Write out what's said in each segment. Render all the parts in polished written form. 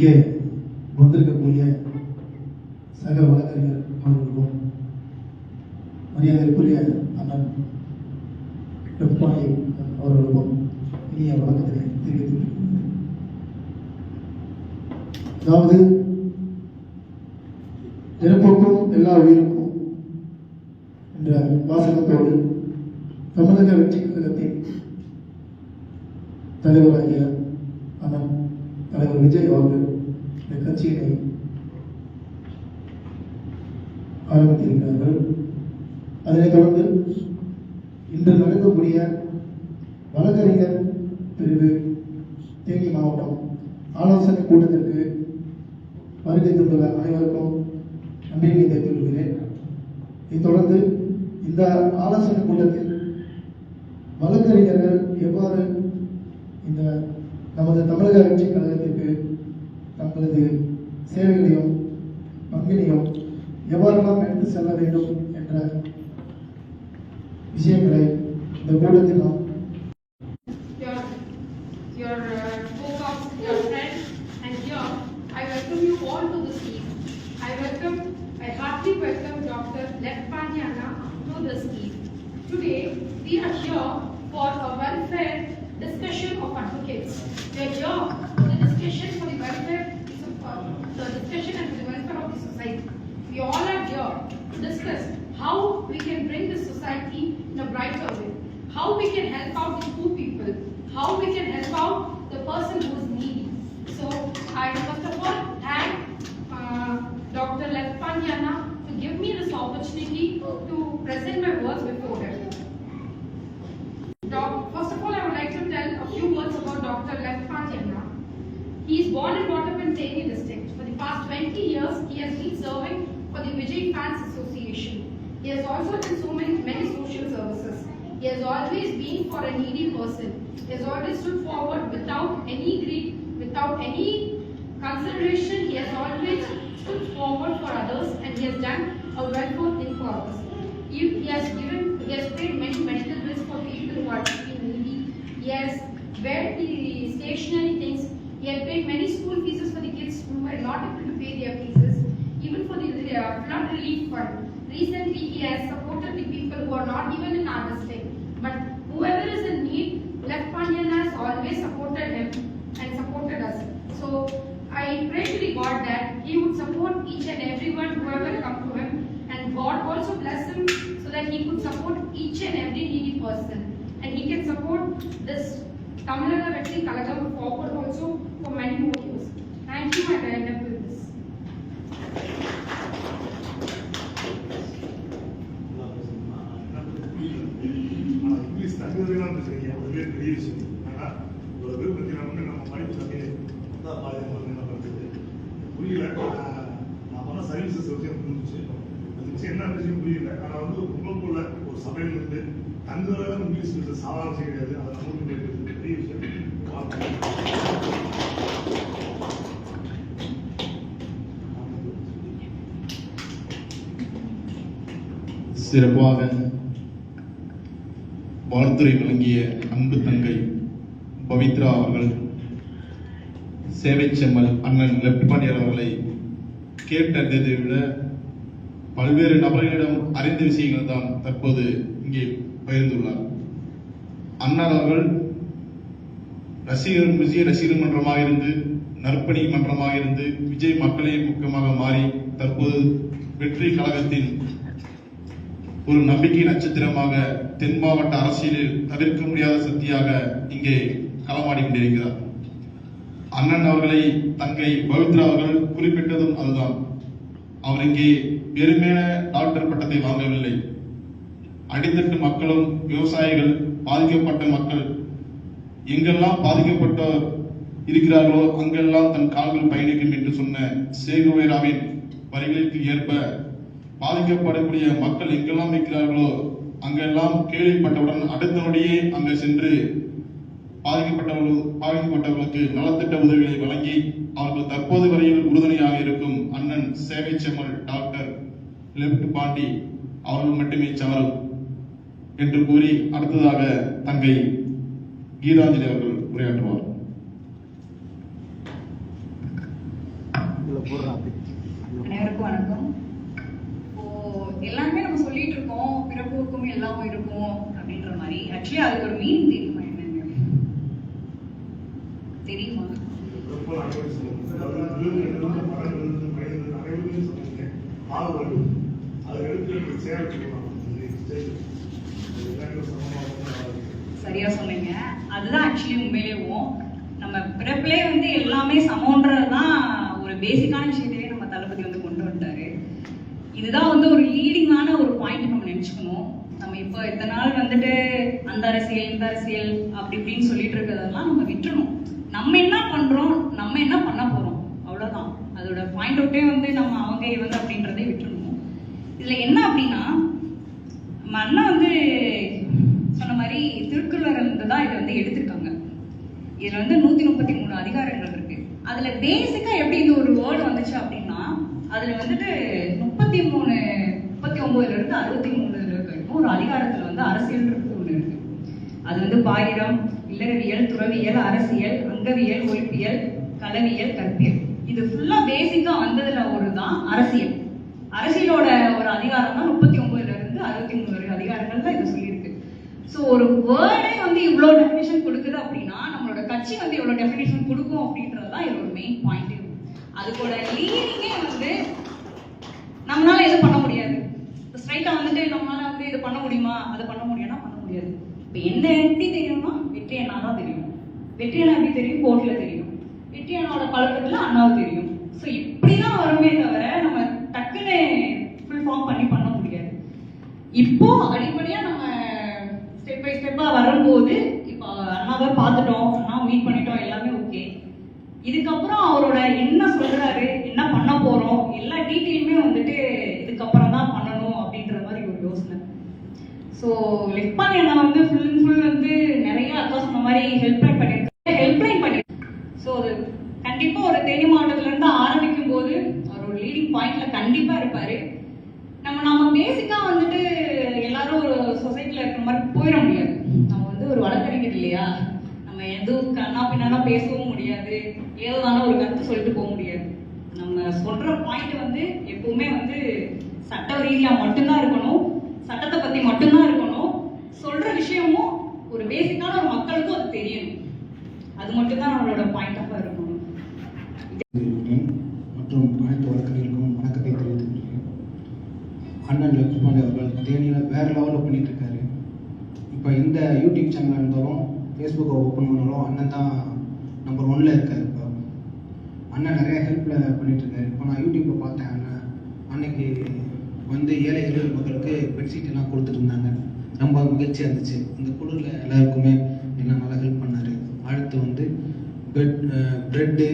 இங்கே வந்திருக்கக்கூடிய சக வழக்கறிஞர் அவர்களுக்கும் மரியாதைக்குரிய அண்ணன் வெப்பாணி அவர்களுக்கும் இனிய வணக்கத்தினை தெரிவித்துக் கொள்கிறேன். அதாவது இறப்புக்கும் எல்லா உயிருக்கும் என்ற வாசகத்தோடு தமிழக வெற்றி கழகத்தின் தலைவராகிய அண்ணன் தலைவர் விஜய் அவர்கள் இந்த கட்சியினை ஆரம்பித்திருக்கிறார்கள். அதனைத் தொடர்ந்து இன்று நடக்கக்கூடிய வழக்கறிஞர் பிரிவு தேனி மாவட்டம் ஆலோசனை கூட்டத்திற்கு வருகை தந்துள்ள அனைவருக்கும் நன்றியை தெரிவித்துக் கொள்கிறேன். இதைத் தொடர்ந்து இந்த ஆலோசனை கூட்டத்தில் வழக்கறிஞர்கள் எவ்வாறு இந்த நமது தமிழக வெற்றி கழகத்திற்கு தங்களது சேவைகளையும் பங்கினையும் எவ்வாறெல்லாம் எடுத்து செல்ல வேண்டும் என்ற விஷயங்களை இந்த கூட்டத்தில் நாம் I heartily welcome Dr. Leppani Anna to the scheme. Today, we are here for a welfare discussion of advocates. We are here for the discussion for the welfare, the discussion and the welfare of the society. We all are here to discuss how we can bring the society in a brighter way, how we can help out the poor people, how we can help out the person who is needy. So, I first of all thank Dr. Leppani Anna to give me this opportunity to present my words before him. First of all, I would like to tell a few words about Dr. Leppani Anna. He is born and brought up in Theni district. For the past 20 years, he has been serving for the Vijay Fans Association. He has also done so many social services. He has always been for a needy person. He has always stood forward without any greed, without any consideration. He has always stood forward for others, and he has done a welfare thing for others. He has paid many medical bills for people who are needy. He has wear the stationery things. He has paid many school fees for the kids who were not able to pay their fees. Even for the flood relief fund. Recently, he has supported the people who are not even in our district. But whoever is in need, Leppani Anna has always supported him and supported us. So I pray to the God that he would support each and everyone whoever come to him, and God also bless him so that he could support each and every needy person, and he can support this Tamilnaga Vettri Kalagam forward also for many more years. Thank you, and I end up with this. English தங்குறதுலாம் பேசுறீங்க, அதுவே பெரிய விஷயம். ஆனால் ஒரு விருப்பத்தில் நம்ம படிப்பு புரியல. நான் பண்ண சர்வீசஸ் வச்சு புரிஞ்சிச்சு. அது வச்சு என்ன விஷயம் புரியல. ஆனால் உங்களுக்குள்ள ஒரு சபையில் இருந்து தங்குறத இங்கிலீஷ் பேச சாதாரண விஷயம் கிடையாது. அதை நமக்கு பெரிய விஷயம். சிறப்பாக வாழ்த்துறை வழங்கிய அன்பு தங்கை பவித்ரா அவர்கள், சேவை செம்மல் அண்ணன் லெப்டிபாண்டி அவர்களை கேட்டறிந்ததை விட பல்வேறு நபர்களிடம் அறிந்த விஷயங்கள் தான் தற்போது இங்கே பகிர்ந்துள்ளார். அண்ணன் அவர்கள் விஜய் ரசிகர் மன்றமாக இருந்து, நற்பணி மன்றமாக இருந்து, விஜய் மக்களே முக்கியமாக மாறி தற்போது வெற்றி கழகத்தின் ஒரு நம்பிக்கை நட்சத்திரமாக தென் மாவட்ட அரசியலில் தவிர்க்க முடியாத சக்தியாக இங்கே களமாடி கொண்டிருக்கிறார். அண்ணன் அவர்களை தங்கை பவித்ரா அவர்கள் குறிப்பிட்டதும் அதுதான். அவர் இங்கே வெறுமேன டாக்டர் பட்டத்தை வாங்கவில்லை. அடித்தட்டு மக்களும் விவசாயிகள், பாதிக்கப்பட்ட மக்கள் எங்கெல்லாம் பாதிக்கப்பட்ட இருக்கிறார்களோ அங்கெல்லாம் தன் கால்கள் பயணிக்கும் என்று சொன்ன சேகுவேராவின் வரிகளுக்கு ஏற்ப பாதிக்கப்படக்கூடிய மக்கள் எங்கெல்லாம் இருக்கிறார்களோ அங்கெல்லாம் கேள்விப்பட்டவுடன் அடுத்த நொடியே அங்கு சென்று பாதிக்கப்பட்டவர்களுக்கு நலத்திட்ட உதவிகளை வழங்கி அவர்கள் தற்போது வரையில் உறுதுணையாக இருக்கும் அண்ணன் சேவை செம்மல் டாக்டர் லெப்டிபாண்டி அவர்கள் மட்டுமே சாரும் என்று கூறி அடுத்ததாக தங்கை கீதாஞ்சலி அவர்கள் உரையாற்றுவார். அனைவருக்கும் வணக்கம். இப்போ எல்லாருமே நம்ம சொல்லிட்டு இருக்கோம் பிறப்புக்கும் எல்லாம் இருக்கும் அப்படின்ற மாதிரி. ஆக்சுவலி அதுக்கு ஒரு மீனிங் தெரியுமா? என்னன்னு தெரியுமா? சரியா சொன்னீங்க. அதுதான் ஆக்சுவலி உண்மையிலேயும் நம்ம பிறப்பிலே வந்து எல்லாமே சமன்றதுதான் ஒரு பேசிக்கான விஷயத்தையே நம்ம தளபதி வந்து கொண்டு வந்துட்டாரு. இதுதான் வந்து ஒரு லீடிங்கான ஒரு பாயிண்ட் நம்ம நினைச்சுக்கணும். நம்ம இப்போ இத்தனை நாள் வந்துட்டு அந்த அரசியல் இந்த அரசியல் அப்படி இப்படின்னு சொல்லிட்டு இருக்கிறதெல்லாம் நம்ம விட்டுறணும். நம்ம என்ன பண்றோம், நம்ம என்ன பண்ண போறோம், அவ்வளவுதான். அதோட பாயிண்ட் அவுட்டே வந்து நம்ம அவங்க இவங்க அப்படின்றதே விட்டுறணும். இதுல என்ன அப்படின்னா, நம்ம அண்ணா வந்து சொன்ன மாதிரி திருக்குறள் இருந்து தான் இதை வந்து எடுத்திருக்காங்க. இதுல வந்து 133 அதிகாரங்கள் இருக்கு. அதுல பேசிக்கா எப்படி இந்த ஒரு வேர்டு வந்துச்சு அப்படின்னா, அதுல வந்துட்டு 39ல இருந்து 63 வரைக்கும் ஒரு அதிகாரத்துல வந்து அரசியல் ஒண்ணு இருக்கு. அது வந்து பாயிரம், இல்லறவியல், துறவியல், அரசியல், அங்கவியல், ஒழிப்பியல், களவியல், கற்பியல். இது ஃபுல்லா பேசிக்கா வந்ததுல ஒரு தான் அரசியல். அரசியலோட ஒரு அதிகாரம் தான் 39ல இருந்து 63 அதிகாரங்கள் தான் இதை சொல்லியிருக்கு. ஸோ ஒரு வேர்டே வந்து இவ்வளோ டெஃபினேஷன் கொடுக்குது அப்படின்னா, நம்மளோட கட்சி வந்து இவ்வளோ டெஃபினேஷன் கொடுக்கும் அப்படின்றது தான் இதோட மெயின் பாயிண்ட். அதுக்கோட லீடிங்கே வந்து நம்மளால எதுவும் பண்ண முடியாது. இப்போ ஸ்ட்ரைட்டாக வந்துட்டு நம்மளால வந்து இது பண்ண முடியுமா, அதை பண்ண முடியும்னா பண்ண முடியாது. இப்போ என்ன எப்படி தெரியும்னா வெற்றி அண்ணா தான் தெரியும். வெற்றி அண்ணா எப்படி தெரியும்? கோர்ட்டில் தெரியும். வெற்றி அண்ணாவோட பழக்கத்தில் அண்ணாவுக்கு தெரியும். ஸோ இப்படி தான் வருமே தவிர நம்ம டக்குன்னு ஃபுல் ஃபார்ம் பண்ண முடியாது. இப்போ அடிப்படையாக நம்ம ஸ்டெப் பை ஸ்டெப்பாக வரும்போது இப்போ அண்ணாவை பார்த்துட்டோம், அண்ணாவை மீட் பண்ணிட்டோம், எல்லாமே ஓகே. இதுக்கப்புறம் அவரோட என்ன சொல்றாரு, என்ன பண்ண போறோம், எல்லா டீட்டெயிலுமே வந்துட்டு இதுக்கப்புறம் தான் பண்ணணும் அப்படின்ற மாதிரி ஒரு யோசனை. ஸோ லெக்பான் அண்ணா வந்து ஃபுல் அண்ட் ஃபுல் வந்து நிறைய அக்கா சொன்ன மாதிரி ஹெல்ப்லைன் பண்ணியிருக்காங்க. ஸோ அது கண்டிப்பாக ஒரு தேனி மாவட்டத்திலேருந்து ஆரம்பிக்கும் போது அவர் ஒரு லீடிங் பாயிண்ட்ல கண்டிப்பாக இருப்பார். நம்ம பேசிக்காக வந்துட்டு எல்லாரும் ஒரு சொசைட்டியில் இருக்கிற மாதிரி போயிட முடியாது. நம்ம வந்து ஒரு வழக்கறிஞர் இல்லையா, நம்ம எதுவும் கண்ணா பின்னா பேசவும் முடியாது, ஏதோதான ஒரு கருத்து சொல்லிட்டு போக முடியாது. நம்ம சொல்ற பாயிண்ட் வந்து எப்பவுமே வந்து சட்ட ரீதியாக மட்டும்தான் இருக்கணும், சட்டத்தை பற்றி மட்டும்தான் இருக்கணும். சொல்ற விஷயமும் ஒரு பேசிக்கான ஒரு மக்களுக்கும் அது தெரியணும். அது மட்டும்தான் நம்மளோட பாயிண்ட் ஆஃப் இருக்கணும். மற்றும் அனைத்து வழக்கறிஞர்களுக்கும் வணக்கத்தை தெரிவித்துக் கொள்கிறேன். அண்ணன் லக்ஷ்மண் அவர்கள் தேனியில் வேறு லெவலில் பண்ணிட்டு இருக்காரு. இப்போ இந்த யூடியூப் சேனல் இருந்தாலும் ஃபேஸ்புக்கை ஓப்பன் பண்ணாலும் அண்ணன் தான் நம்பர் 1ல் இருக்கார். இப்போ அண்ணன் நிறைய ஹெல்ப்பில் பண்ணிட்டு இருக்காரு. இப்போ நான் யூடியூப்பில் பார்த்தேன், அன்னைக்கு வந்து ஏழை எளிய மக்களுக்கு பெட்ஷீட் எல்லாம் கொடுத்துட்டு இருந்தாங்க. ரொம்ப மகிழ்ச்சியாக இருந்துச்சு. இந்த குழுவில் எல்லாருக்குமே என்ன நல்லா ஹெல்ப் பண்ணார். அடுத்து வந்து ப்ரெட்டு,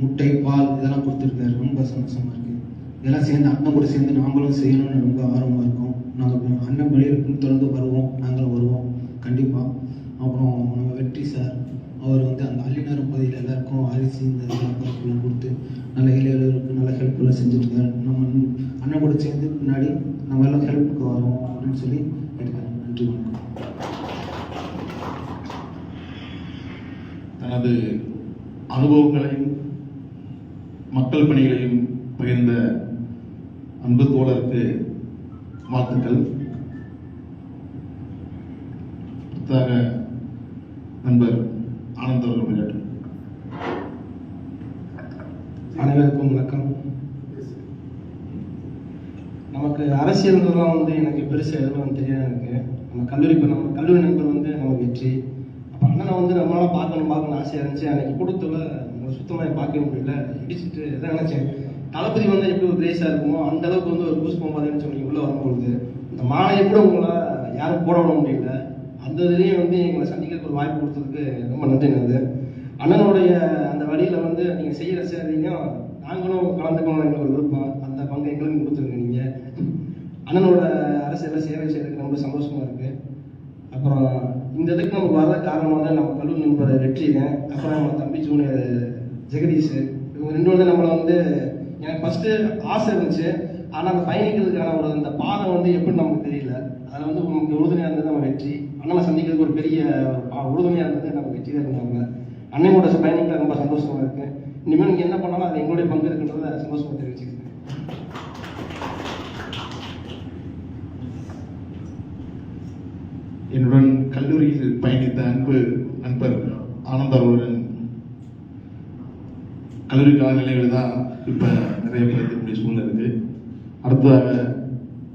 முட்டை, பால் இதெல்லாம் கொடுத்துருக்காரு. ரொம்ப சந்தோஷமாக இருக்குது. இதெல்லாம் சேர்ந்து அண்ணன் கூட சேர்ந்து நாங்களும் செய்யணும்னு ரொம்ப ஆர்வமாக இருக்கோம். நாங்கள் அண்ணன் வழியில் தொடர்ந்து வருவோம், நாங்களும் வருவோம் கண்டிப்பாக. அப்புறம் நம்ம வெற்றி சார் அவர் வந்து அந்த அள்ளிநர் பகுதியில் எல்லாருக்கும் அரிசி இந்த இதெல்லாம் பருப்புலாம் கொடுத்து நல்ல ஏழைகளுக்கு நல்ல ஹெல்ப்ஃபுல்லாக செஞ்சுருக்காரு. நம்ம அண்ணன் கூட சேர்ந்து பின்னாடி நம்ம எல்லாம் ஹெல்ப்புக்கு வரோம் அப்படின்னு சொல்லி கேட்குறேன். நன்றி, வணக்கம். தனது அனுபவங்களையும் மக்கள் பணிகளையும் பகிர்ந்த அன்பு தோழருக்கு வாழ்த்துக்கள். புத்தாக நண்பர் ஆனந்த் அவர்கள். அனைவருக்கும் வணக்கம். நமக்கு அரசியல்ன்றதுலாம் வந்து எனக்கு பெருசாக எதுவும் தெரியாது. எனக்கு நம்ம கல்லூரி நண்பர் வந்து நமக்கு வெற்றி. அப்போ அண்ணனை வந்து நம்மளால பார்க்கணும் ஆசையாக இருந்துச்சு. அன்னைக்கு கூட்டத்தில் சுத்தமாக பார்க்க முடியல, இடிச்சுட்டு இதான் நினச்சேன். தளபதி வந்து எப்படி ஒரு கிரேஸாக இருக்குமோ அந்த அளவுக்கு வந்து ஒரு பூஸ்பம் பார்த்துன்னு சொல்லி உள்ளே வரும்பொழுது இந்த மாலையை கூட உங்களால் யாரும் போட விட முடியல. அந்த இதுலேயே வந்து எங்களை சந்திக்கிறதுக்கு ஒரு வாய்ப்பு கொடுத்ததுக்கு ரொம்ப நன்றிங்க. அண்ணனுடைய அந்த வழியில் வந்து நீங்கள் செய்கிற சேவையும் நாங்களும் கலந்துக்கணும் எங்களுக்கு ஒரு விருப்பம். அந்த பங்கு எங்களுக்கும் கொடுத்துருங்க. நீங்கள் அண்ணனோட அரசியலில் சேவை செய்யறதுக்கு ரொம்ப சந்தோஷமாக இருக்குது. அப்புறம் இந்த இதுக்கு நமக்கு வர காரணமாக நம்ம கல்லூரி நண்பர் வெற்றிங்க, அப்புறம் நம்ம தம்பி ஜூனியர் ஜெகதீஷ், இவங்க 2 வந்து நம்மளை வந்து எனக்கு ஃபஸ்ட்டு ஆசை இருந்துச்சு. ஆனால் அந்த பயணிக்கிறதுக்கான ஒரு அந்த பாதை வந்து எப்படி நமக்கு தெரியல. அதில் வந்து நமக்கு உறுதுணையாக இருந்தது நம்ம வெற்றி. அண்ணனை சந்திக்கிறதுக்கு ஒரு பெரிய உறுதுணையாக இருந்தது நம்ம வெற்றி தான் இருந்தாங்க. அண்ணனோட பயணிக்கில் ரொம்ப சந்தோஷமாக இருக்குது. இனிமேல் நீங்கள் என்ன பண்ணாலும் அது எங்களுடைய பங்கு இருக்குன்றதை சந்தோஷமாக தெரிவிச்சுக்கிறேன். என்னுடன் கல்லூரியில் பயணித்த அன்பு நண்பர் ஆனந்த் அவர்களுடன் கல்லூரி காலநிலைகள் தான் இப்போ நிறைய பேர் சூழ்நிலை இருக்கு. அடுத்ததாக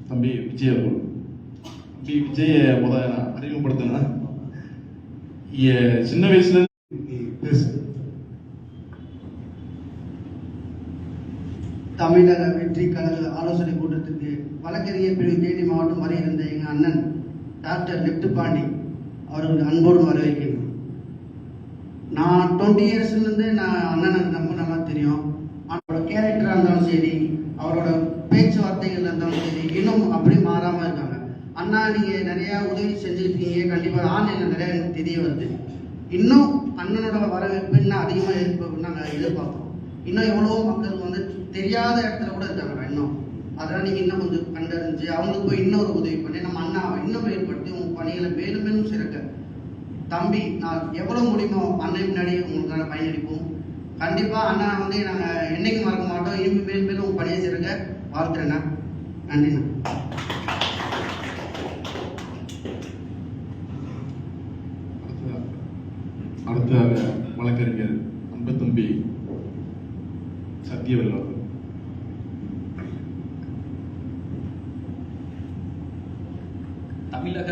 தம்பி விஜய் அவர்கள். தம்பி விஜயை நான் அறிமுகப்படுத்தினா சின்ன வயசுல பேசு. தமிழக வெற்றி கழக ஆலோசனை கூட்டத்திற்கு வழக்கறிஞர் பிரிவு தேனி மாவட்டம் வரை இருந்த எங்கள் அண்ணன் டாக்டர் லெப்ட் பாண்டி அவர்கள் அன்போடு வரவேற்கிறேன். நான் 20 இயர்ஸ்லேருந்து நான் அண்ணனை ரொம்ப நல்லா தெரியும். அவரோட கேரக்டராக இருந்தாலும் சரி, அவரோட பேச்சுவார்த்தைகள் இருந்தாலும் சரி, இன்னும் அப்படி மாறாமல் இருக்காங்க. அண்ணா நீங்கள் நிறையா உதவி செஞ்சுருக்கீங்க. கண்டிப்பாக ஆன்லைனில் நிறையா எனக்கு தெரிய வருது. இன்னும் அண்ணனோட வரவேற்பு இன்னும் அதிகமாக இருப்போம் நாங்கள் எதிர்பார்க்குறோம். இன்னும் எவ்வளவோ மக்கள் வந்து தெரியாத இடத்துல கூட இருக்காங்க. இன்னும் அதெல்லாம் நீங்கள் இன்னும் கொஞ்சம் கண்டறிஞ்சு அவங்களுக்கு போய் இன்னொரு உதவி பண்ணி நம்ம அண்ணா இன்னும் மேம்படுத்தி உங்கள் பணிகளை மேலும் மேலும் சிறக்க தம்பி நான் எவ்வளோ முடியுமோ அண்ணன் முன்னாடி உங்களுக்கான பயனளிப்போம். கண்டிப்பாக அண்ணா வந்து நாங்கள் என்னைக்கு மறக்க மாட்டோம். இனிமே மேலும் மேலும் உங்கள் பணியை சிறக்க வாழ்த்துறேண்ணா. நன்றிண்ணா. அடுத்ததாக வழக்கறிஞர் அன்பு தம்பி சத்யவேல் அவர்கள். தமிழக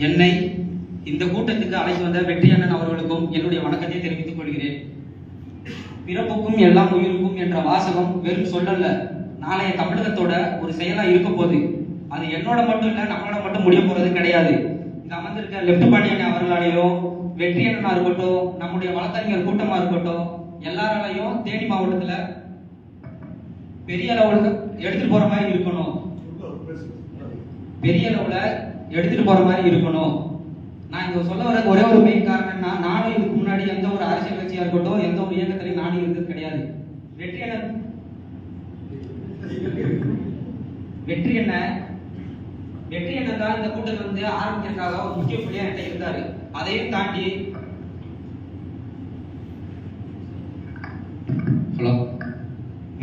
என்னை இந்த கூட்டத்துக்கு அழைத்து வந்த வெற்றி அண்ணன் அவர்களுக்கும் என்னுடைய வணக்கத்தை தெரிவித்துக் கொள்கிறேன். பிறப்புக்கும் எல்லாம் உயிருக்கும் என்ற வாசகம் வெறும் சொல்லல்ல, நாளைய தமிழகத்தோட ஒரு செயலா இருக்க போகுது. அது என்னோட மட்டும் இல்ல, நம்மளோட மட்டும் முடிய போறது கிடையாது. இங்க அமர்ந்திருக்க லெப்ட் பாண்டியன் அவர்களாலேயும் வெற்றி அண்ணனா இருக்கட்டும், நம்முடைய வழக்கறிஞர் கூட்டமா இருக்கட்டும், எல்லாராலையும் தேனி மாவட்டத்துல பெரிய அளவுல எடுத்துட்டு போற மாதிரி இருக்கணும். பெரிய அளவுல எடுத்துட்டு போற மாதிரி இருக்கணும். நான் இங்க சொல்ல வர ஒரே ஒரு மெயின் காரணம்னா, நானும் இதுக்கு முன்னாடி எந்த ஒரு அரசியல் கட்சியா இருக்கட்டும், எந்த ஒரு இயக்கத்திலையும் நானும் இருந்தது கிடையாது. வெற்றி அண்ணன் தான் இந்த கூட்டத்தை வந்து ஆரம்பிக்கிறதுக்காக ஒரு முக்கிய புள்ளியா என்கிட்ட இருந்தாரு. அதையும் தாண்டி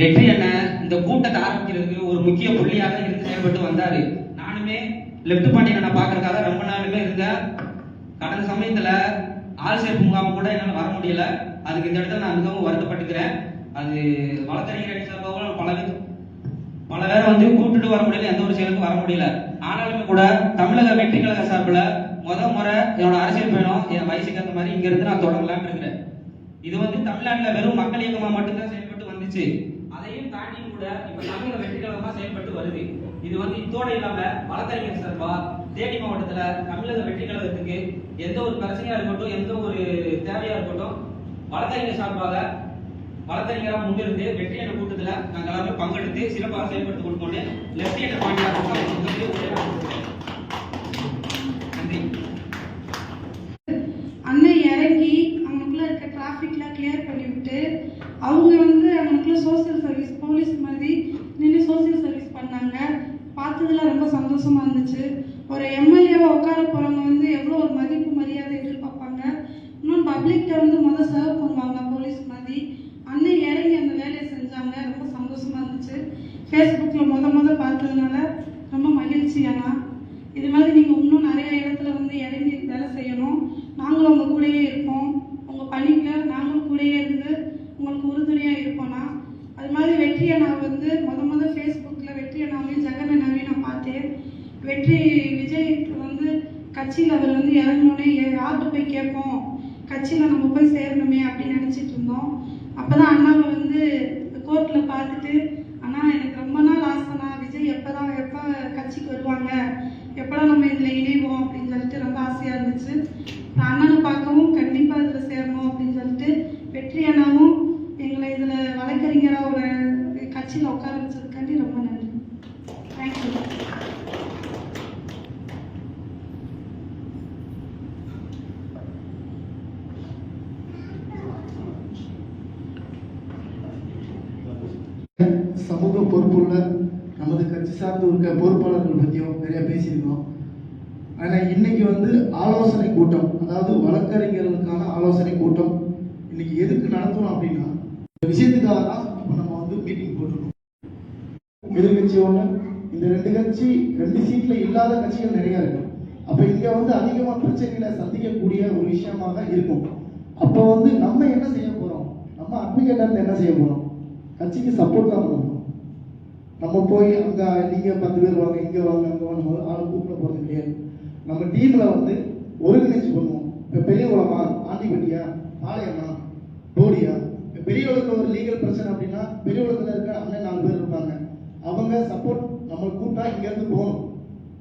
வெற்றி அண்ணன் இந்த கூட்டத்தை ஆரம்பிக்கிறதுக்கு ஒரு முக்கிய புள்ளியாக இருந்து செயல்பட்டு வந்தாரு. நானுமே லெப்ட் பாண்டியனை பாக்குறதுக்காக ரொம்ப நாளுமே இருந்தேன். கடந்த சமயத்துல ஆள் சேர்ப்பு முகாம் கூட என்னால வர முடியல. அதுக்கு இந்த இடத்துல நான் மிகவும் வருத்தப்பட்டுக்கிறேன். அது வழக்கறிஞர் சார்பாக பல பேரை வந்து கூப்பிட்டு வர முடியல, எந்த ஒரு செயலுக்கும் வர முடியல. ஆனாலுமே கூட தமிழக வெற்றி கழக சார்பில் முறை என்னோட அரசியல் பயணம் என் வயசுக்கு அந்த மாதிரி இங்க இருந்து நான் தொடங்கலாம்னு இருக்கிறேன். இது வந்து தமிழ்நாட்டில் வெறும் மக்கள் இயக்கமா மட்டும்தான் செயல்பட்டு வந்துச்சு. அதையும் தாண்டி கூட இப்ப தமிழக வெற்றி கழகமா செயல்பட்டு வருது. இது வந்து இதோட இல்லாம வழக்கறிஞர் சார்பா தேனி மாவட்டத்துல தமிழக வெற்றி கழகத்துக்கு எந்த ஒரு பிரச்சனையா இருக்கட்டும், எந்த ஒரு தேவையா இருக்கட்டும், வழக்கறிஞர் சார்பாக வழக்கறிஞரா முன்னிருந்து வெற்றி என்ற கூட்டத்துல நாங்கள் எல்லாருமே பங்கெடுத்து சிறப்பாக செயல்பட்டு கொடுப்போம். லெப்டினன்ட் பாண்டியா நன்றி. அண்ணன் இறங்கி அவங்களுக்குள்ள இருக்க டிராஃபிக்லாம் கிளியர் பண்ணிவிட்டு அவங்க வந்து அவங்களுக்குள்ள சோசியல் சர்வீஸ் போலீஸ் மாதிரி நின்று சோசியல் சர்வீஸ் பண்ணாங்க. பார்த்ததுல ரொம்ப சந்தோஷமா இருந்துச்சு. ஒரு எம்எல்ஏவா உட்கார போறவங்க வந்து எவ்வளோ ஒரு மதிப்பு மரியாதை எதிர்பார்ப்பாங்க. இன்னொன்று பப்ளிக்ட வந்து சர்வ் பண்ணுவாங்க போலீஸ் மாதிரி. அண்ணன் இறங்கி அந்த வேலையை செஞ்சாங்க. ரொம்ப சந்தோஷமா இருந்துச்சு. ஃபேஸ்புக்கில் பார்த்ததுனால ரொம்ப மகிழ்ச்சி. அண்ணா இது மாதிரி நீங்கள் இன்னும் நிறைய இடத்துல வந்து இறங்கி வேலை செய்யணும். நாங்களும் உங்கள் கூடயே இருப்போம். உங்கள் பணியில் நாங்களும் கூடயே இருந்து உங்களுக்கு உறுதுணையாக இருப்போம்னா. அது மாதிரி வெற்றி அண்ணா வந்து ஃபேஸ்புக்கில் வெற்றி அண்ணாவையும் ஜெகன் அண்ணாவையும் நான் பார்த்தேன். வெற்றி விஜய்க்கு வந்து கட்சியில் அவர் வந்து இறங்கினோடனே யார்கிட்ட போய் கேட்போம், கட்சியில் நம்ம போய் சேரணுமே அப்படின்னு நினச்சிட்டு இருந்தோம். அப்போ தான் அண்ணாவை வந்து கோர்ட்டில் பார்த்துட்டு, அண்ணா எனக்கு ரொம்ப நாள் ஆசைண்ணா, விஜய் எப்போ கட்சிக்கு வருவாங்க, எப்போலாம் நம்ம இதில் இணைவோம் அப்படின்னு சொல்லிட்டு ரொம்ப ஆசையாக இருந்துச்சு. அண்ணனை பார்க்கவும் கண்டிப்பாக இதில் சேரணும் அப்படின்னு சொல்லிட்டு வெற்றி அண்ணாவும் எங்களை இதில் வழக்கறிஞராக ஒரு கட்சியில் உட்கார வச்சதுக்காண்டி ரொம்ப நன்றி. தேங்க்யூ. சமூக பொறுப்புள்ள நமது கட்சி சார்ந்து இருக்க பொறுப்பாளர்கள் பற்றியும் நிறைய பேசியிருந்தோம். ஆனால் இன்னைக்கு வந்து ஆலோசனை கூட்டம், அதாவது வழக்கறிஞர்களுக்கான ஆலோசனை கூட்டம் இன்னைக்கு எதுக்கு நடத்துறோம் அப்படின்னா இந்த விஷயத்துக்காக தான் இப்போ நம்ம வந்து மீட்டிங் போட்டுருக்கோம். எதிர்கட்சி ஒன்று, இந்த ரெண்டு சீட்ல இல்லாத கட்சிகள் நிறைய இருக்கு. அப்ப இங்க வந்து அதிகமா பிரச்சனைகளை சந்திக்கக்கூடிய ஒரு விஷயமாக இருக்கும். அப்ப வந்து நம்ம என்ன செய்ய போறோம்? நம்ம அட்வொகேட் என்ன செய்ய போறோம்? கட்சிக்கு சப்போர்ட் தான் பண்ணணும். நம்ம போய் அங்க நீங்க 10 பேர் வாங்க, இங்க வாங்க, அங்க வாங்க, ஆளு கூப்பிட போறது கிடையாது. நம்ம டீம்ல வந்து ஒருங்கிணைச்சு பண்ணுவோம். இப்ப பெரிய குளமா, ஆண்டிப்பட்டியா, பாளையமா, டோடியா, பெரிய குளத்துல ஒரு லீகல் பிரச்சனை அப்படின்னா பெரிய குளத்துல இருக்க அண்ணன் 4 பேர் இருப்பாங்க. அவங்க சப்போர்ட் நம்ம கூட்டா இங்க இருந்து போகணும்.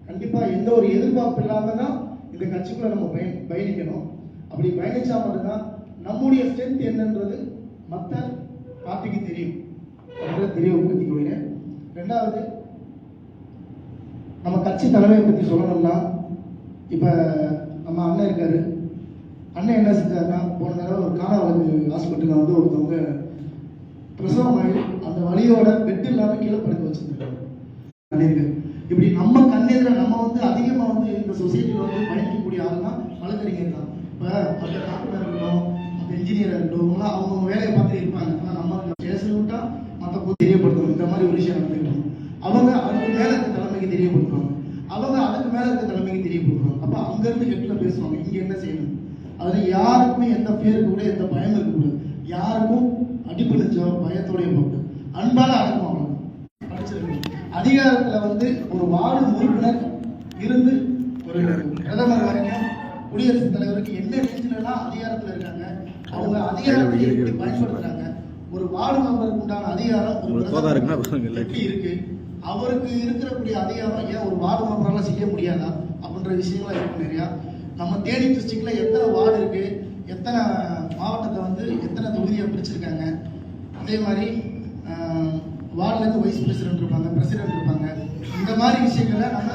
கண்டிப்பா எந்த ஒரு எதிர்பார்ப்பு இல்லாம தான் இந்த கட்சிக்குள்ள நம்ம பயணிக்கணும். அப்படி பயணிச்சா மட்டும்தான் நம்முடைய ஸ்ட்ரென்த் என்னன்றது மற்ற பார்ட்டிக்கு தெரியும். தெரியப்படுத்திக் கொள்கிறேன். ரெண்டாவது, நம்ம கட்சி தலைமையை பத்தி சொல்லணும்னா, இப்ப நம்ம அண்ணன் இருக்காரு. அண்ணன் என்ன செஞ்சாருன்னா, போன தடவை ஒரு காணவழக்கு ஹாஸ்பிட்டல்ல வந்து ஒருத்தவங்க பிரசவமாயி அந்த வலியோட பெட் இல்லாம கீழே படுக்க வச்சிருக்காரு. இப்படி நம்ம கண்ணெதிர நம்ம வந்து அதிகமா வந்து இந்த சொசைட்டில வந்து பயணிக்கக்கூடிய ஆளுனா வழக்கறிஞர் தான். இப்ப மற்ற டாக்டரா இருக்கட்டும், மற்ற இன்ஜினியரா இருக்கட்டும், அவங்க வேலையை பார்த்து இருப்பாங்க. ஆனா நம்ம பேசல விட்டா மற்ற தெரியப்படுத்தணும். இந்த மாதிரி ஒரு விஷயம் நடந்துக்கிட்டோம். அவங்க அதுக்கு மேல இருக்க தலைமைக்கு தெரியப்படுத்துவாங்க. அவங்க அதுக்கு மேல இருக்க தலைமைக்கு தெரியப்படுத்துவாங்க. அப்ப அங்க இருந்து ஹெட்ல பேசுவாங்க, இங்க என்ன செய்யணும். அதுல யாருக்குமே எந்த பேருக்கு கூட எந்த பயம் இருக்கக்கூடாது. யாருக்கும் அடிப்படைச்சோ பயத்தோடைய போட்டு அன்பால அடக்குவாங்க. அதிகாரத்துல வந்து ஒரு வார்டு உறுப்பினர் இருந்து ஒரு பிரதமர் வரைக்கும் குடியரசுத் தலைவருக்கு என்ன ரேஞ்சிலாம் அதிகாரத்துல இருக்காங்க, அவங்க அதிகாரத்தை எப்படி பயன்படுத்துறாங்க, ஒரு வார்டு மெம்பருக்கு உண்டான அதிகாரம் எப்படி இருக்கு, அவருக்கு இருக்கக்கூடிய அதிகாரம் ஏன் ஒரு வார்டு மெம்பரால செய்ய முடியாதா அப்படின்ற விஷயங்களா இருக்கு நிறையா. நம்ம தேனி டிஸ்ட்ரிக்ட்ல எத்தனை வார்டு இருக்கு, எத்தனை மாவட்டத்தை வந்து எத்தனை தொகுதியை பிரிச்சிருக்காங்க, அதே மாதிரி வார்டுல இருந்து வைஸ் பிரசிடென்ட் இருப்பாங்க, பிரசிடென்ட் இருப்பாங்க. இந்த மாதிரி விஷயங்களை நம்ம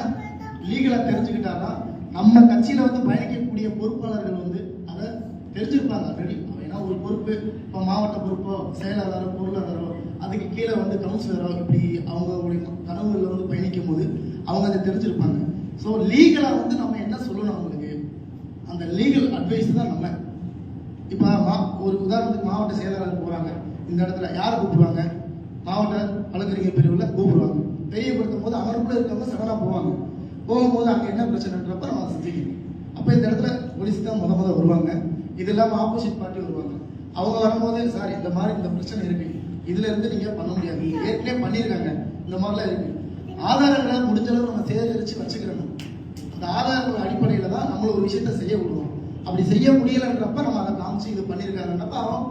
லீகலா தெரிஞ்சுக்கிட்டாதான் நம்ம கட்சியில வந்து பயணிக்கக்கூடிய பொறுப்பாளர்கள் வந்து அதை தெரிஞ்சிருப்பாங்க ஆல்ரெடி. ஏன்னா ஒரு பொறுப்பு இப்போ மாவட்ட பொறுப்போ, செயலாளரோ, பொருளாளரோ, அதுக்கு கீழே வந்து கவுன்சிலரோ, இப்படி அவங்களுடைய கனவுகளில் வந்து பயணிக்கும் போது அவங்க அதை தெரிஞ்சிருப்பாங்க. ஸோ லீகலா வந்து நம்ம என்ன சொல்லணும் அவங்களுக்கு, அந்த லீகல் அட்வைஸ் தான் நம்ம. இப்போ ஒரு உதாரணத்துக்கு மாவட்ட செயலாளர் போறாங்க, இந்த இடத்துல யார் கூப்பிடுவாங்க, மாவட்ட வழக்கறிஞர் பிரிவில் கூப்பிடுவாங்க. தெரியப்படுத்தும் போது அவருக்குள்ள இருக்கவங்க சடனா போவாங்க. போகும்போது அங்கே என்ன பிரச்சனைன்றப்ப நம்ம செஞ்சுக்கணும். அப்போ இந்த இடத்துல போலீஸ் தான் முத வருவாங்க. இது இல்லாமல் ஆப்போசிட் பார்ட்டி வருவாங்க. அவங்க வரும்போது சார் இந்த மாதிரி இந்த பிரச்சனை இருக்கு, இதுல இருந்து நீங்க பண்ண முடியாது, ஏற்கனவே பண்ணியிருக்காங்க, இந்த மாதிரிலாம் இருக்கு, ஆதாரங்களை முடிஞ்ச அளவு நம்ம சேகரித்து வச்சுக்கிறோம். அந்த ஆதாரங்கள் அடிப்படையில் தான் நம்மள ஒரு விஷயத்த செய்ய விடுவோம். அப்படி செய்ய முடியலன்றப்ப நம்ம அதை காமிச்சு இது பண்ணியிருக்காங்கன்றப்ப அவன்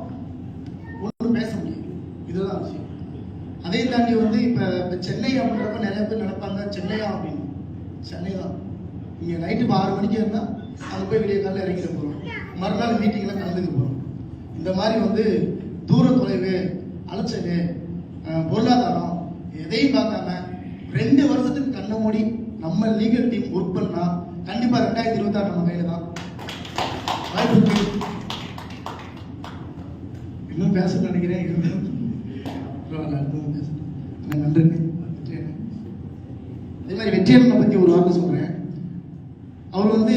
ஒன்றும் பேச முடியும். இதுதான் விஷயம். அதை தாண்டி வந்து இப்போ சென்னை அப்படின்றப்ப நிறைய பேர் நினைப்பாங்க சென்னையா அப்படின்னு. சென்னை தான். நீங்கள் நைட்டு 6 மணிக்கு இருந்தால் அங்கே போய் விடிய காலையில் இறங்கிட போகிறோம், மறுநாள் மீட்டிங்கில் கலந்துக்க போகிறோம். இந்த மாதிரி வந்து தூர தொலைவு, அலைச்சல், பொருளாதாரம் எதையும் பார்க்காம 2 வருஷத்துக்கு கண்ணை மூடி நம்ம லீகல் டீம் ஒர்க் பண்ணா கண்டிப்பா 2026 நம்ம கையில தான். வாய்ப்பு இன்னும் பேச நினைக்கிறேன். நன்றி. அதே மாதிரி வெற்றியண்ணனை பத்தி ஒரு வார்த்தை சொல்றேன். அவர் வந்து